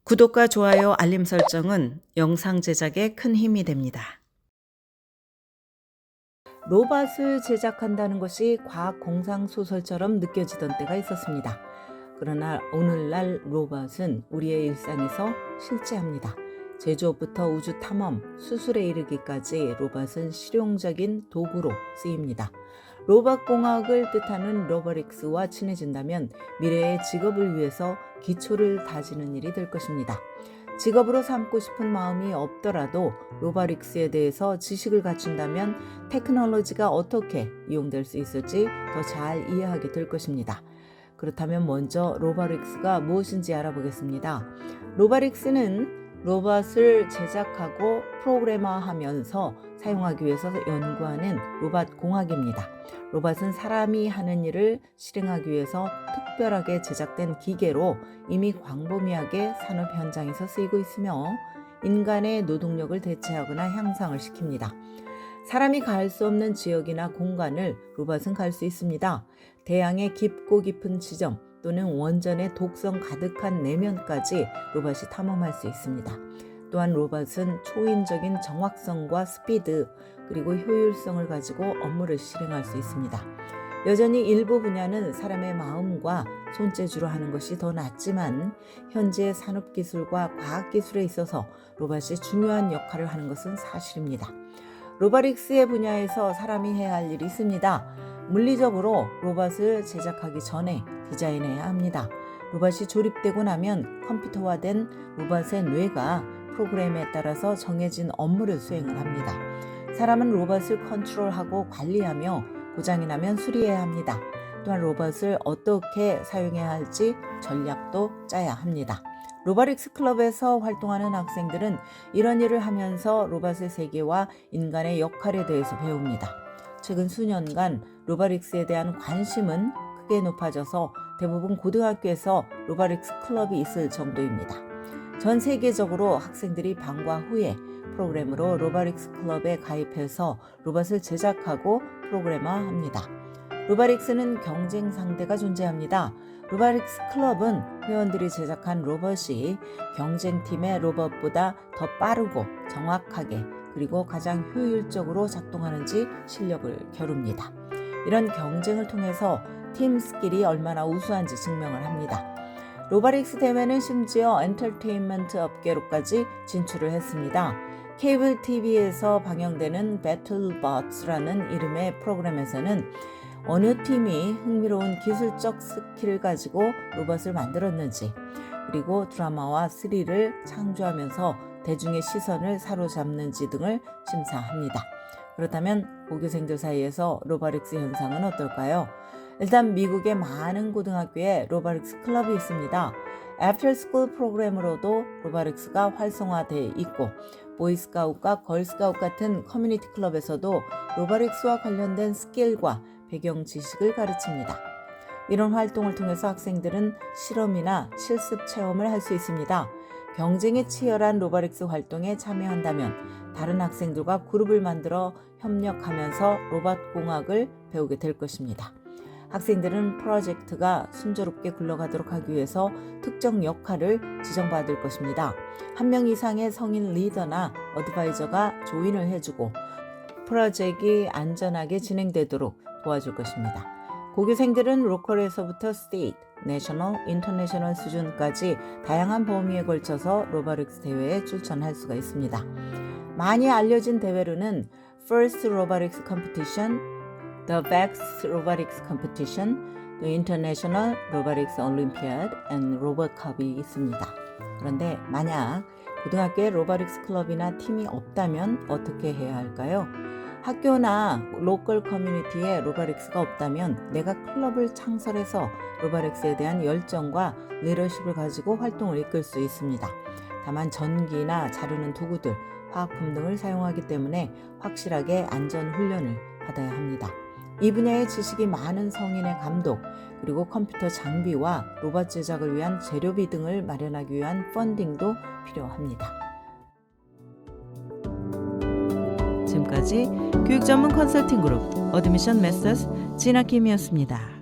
구독과 좋아요, 알림 설정은 영상 제작에 큰 힘이 됩니다. 로봇을 제작한다는 것이 과학 공상 소설처럼 느껴지던 때가 있었습니다. 그러나 오늘날 로봇은 우리의 일상에서 실제합니다. 제조업부터 우주 탐험, 수술에 이르기까지 로봇은 실용적인 도구로 쓰입니다. 로봇 공학을 뜻하는 로보틱스와 친해진다면 미래의 직업을 위해서 기초를 다지는 일이 될 것입니다. 직업으로 삼고 싶은 마음이 없더라도 로보틱스에 대해서 지식을 갖춘다면 테크놀로지가 어떻게 이용될 수 있을지 더 잘 이해하게 될 것입니다. 그렇다면 먼저 로보틱스가 무엇인지 알아보겠습니다. 로보틱스는 로봇을 제작하고 프로그래머하면서 사용하기 위해서 연구하는 로봇 공학입니다. 로봇은 사람이 하는 일을 실행하기 위해서 특별하게 제작된 기계로 이미 광범위하게 산업 현장에서 쓰이고 있으며 인간의 노동력을 대체하거나 향상을 시킵니다. 사람이 갈 수 없는 지역이나 공간을 로봇은 갈 수 있습니다. 대양의 깊고 깊은 지점 또는 원전의 독성 가득한 내면까지 로봇이 탐험할 수 있습니다. 또한 로봇은 초인적인 정확성과 스피드 그리고 효율성을 가지고 업무를 실행할 수 있습니다. 여전히 일부 분야는 사람의 마음과 손재주로 하는 것이 더 낫지만 현재 산업기술과 과학기술에 있어서 로봇이 중요한 역할을 하는 것은 사실입니다. 로보틱스의 분야에서 사람이 해야 할 일이 있습니다. 물리적으로 로봇을 제작하기 전에 디자인해야 합니다. 로봇이 조립되고 나면 컴퓨터화된 로봇의 뇌가 프로그램에 따라서 정해진 업무를 수행을 합니다. 사람은 로봇을 컨트롤하고 관리하며 고장이 나면 수리해야 합니다. 또한 로봇을 어떻게 사용해야 할지 전략도 짜야 합니다. 로보틱스 클럽에서 활동하는 학생들은 이런 일을 하면서 로봇의 세계와 인간의 역할에 대해서 배웁니다. 최근 수년간 로보틱스에 대한 관심은 크게 높아져서 대부분 고등학교에서 로보틱스 클럽이 있을 정도입니다. 전 세계적으로 학생들이 방과 후에 프로그램으로 로보틱스 클럽에 가입해서 로봇을 제작하고 프로그래머합니다. 로보틱스는 경쟁 상대가 존재합니다. 로보틱스 클럽은 회원들이 제작한 로봇이 경쟁팀의 로봇보다 더 빠르고 정확하게 그리고 가장 효율적으로 작동하는지 실력을 겨룹니다. 이런 경쟁을 통해서 팀 스킬이 얼마나 우수한지 증명을 합니다. 로보틱스 대회는 심지어 엔터테인먼트 업계로까지 진출을 했습니다. 케이블 TV에서 방영되는 배틀버츠라는 이름의 프로그램에서는 어느 팀이 흥미로운 기술적 스킬을 가지고 로봇을 만들었는지 그리고 드라마와 스릴을 창조하면서 대중의 시선을 사로잡는지 등을 심사합니다. 그렇다면 고교생들 사이에서 로보틱스 현상은 어떨까요? 일단 미국의 많은 고등학교에 로보틱스 클럽이 있습니다. 애프터스쿨 프로그램으로도 로보틱스가 활성화되어 있고 보이스카웃과 걸스카웃 같은 커뮤니티 클럽에서도 로보틱스와 관련된 스킬과 배경 지식을 가르칩니다. 이런 활동을 통해서 학생들은 실험이나 실습 체험을 할 수 있습니다. 경쟁이 치열한 로보틱스 활동에 참여한다면 다른 학생들과 그룹을 만들어 협력하면서 로봇 공학을 배우게 될 것입니다. 학생들은 프로젝트가 순조롭게 굴러가도록 하기 위해서 특정 역할을 지정받을 것입니다. 한 명 이상의 성인 리더나 어드바이저가 조인을 해주고 프로젝트가 안전하게 진행되도록 도와줄 것입니다. 고교생들은 로컬에서부터 스테이트, 내셔널, 인터내셔널 수준까지 다양한 범위에 걸쳐서 로보틱스 대회에 출전할 수가 있습니다. 많이 알려진 대회로는 First Robotics Competition, The Best Robotics Competition, The International Robotics Olympiad, and Robot Cup이 있습니다. 그런데 만약 고등학교에 로보틱스 클럽이나 팀이 없다면 어떻게 해야 할까요? 학교나 로컬 커뮤니티에 로보틱스가 없다면 내가 클럽을 창설해서 로보틱스에 대한 열정과 리더십을 가지고 활동을 이끌 수 있습니다. 다만 전기나 자르는 도구들, 화학품 등을 사용하기 때문에 확실하게 안전 훈련을 받아야 합니다. 이 분야의 지식이 많은 성인의 감독, 그리고 컴퓨터 장비와 로봇 제작을 위한 재료비 등을 마련하기 위한 펀딩도 필요합니다. 지금까지 교육 전문 컨설팅 그룹 어드미션 메서스 진아킴이었습니다.